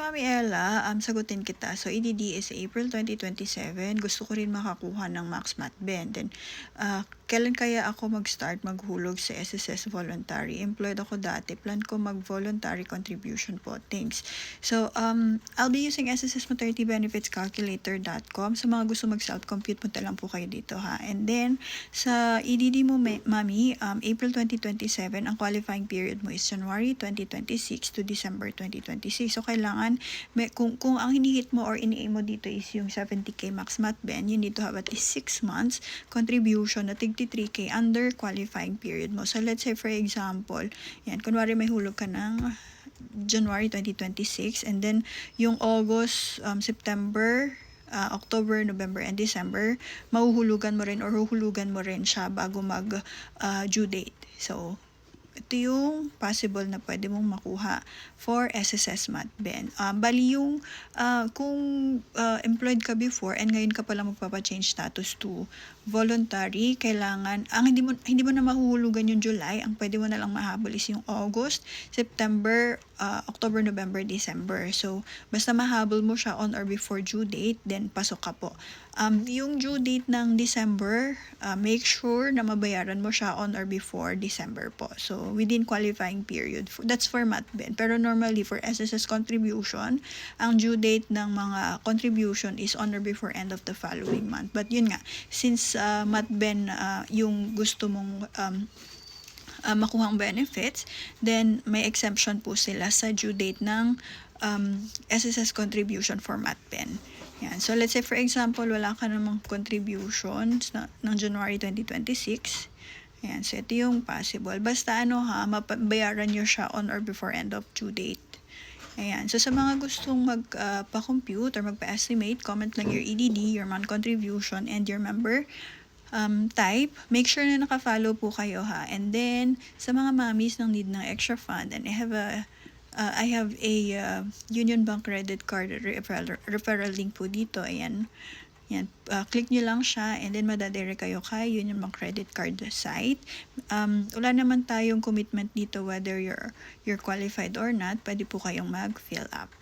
Mami Ella, sagutin kita. So, EDD is April 2027. Gusto ko rin makakuha ng Max Mat Ben. Then, kailan kaya ako mag-start maghulog sa SSS voluntary? Employed ako dati. Plan ko mag-voluntary contribution po. Thanks. So, I'll be using ssmoternity-benefits-calculator.com. Sa mga gusto mag-self-compute, punta lang po kayo dito ha. And then, sa EDD mo, Mami, April 2027, ang qualifying period mo is January 2026 to December 2026. So, kailangan, kung ang hinihit mo or ini-aim mo dito is yung 70k max mat ben, you need to have at least 6 months contribution na 3K under qualifying period mo. So, let's say for example, yan, kunwari may hulog ka ng January 2026 and then yung August, September, October, November, and December, mahuhulugan mo rin or huhulugan mo rin siya bago mag due date. So, ito yung possible na pwede mong makuha for SSS Mat Ben. Bali yung kung employed ka before and ngayon ka pala magpapa-change status to voluntary, kailangan, hindi mo na mahuhulugan yung July, ang pwede mo na lang mahabol is yung August, September, October, November, December. So, basta mahabol mo siya on or before due date, then pasok ka po. Yung due date ng December, make sure na mabayaran mo siya on or before December po. So, within qualifying period. That's for Mat Ben. Pero normally, for SSS contribution, ang due date ng mga contribution is on or before end of the following month. But yun nga, since Mat Ben yung gusto mong makuhang benefits, then may exemption po sila sa due date ng SSS contribution for Mat Ben. Yan. So, let's say for example, wala ka namang contributions ng January 2026. Yan. So, ito yung possible. Basta mabayaran nyo siya on or before end of due date. Ayan. So, sa mga gustong magpa-compute or magpa-estimate, comment lang your EDD, your month contribution, and your member type. Make sure na naka-follow po kayo ha. And then, sa mga mommies nang need ng extra fund, and I have a Union Bank credit card referral link po dito. Ayan. Yan, click nyo lang siya and then madadirect kayo kay Union Bank credit card site. Wala naman tayong commitment dito whether you're qualified or not. Pwede po kayong mag-fill up.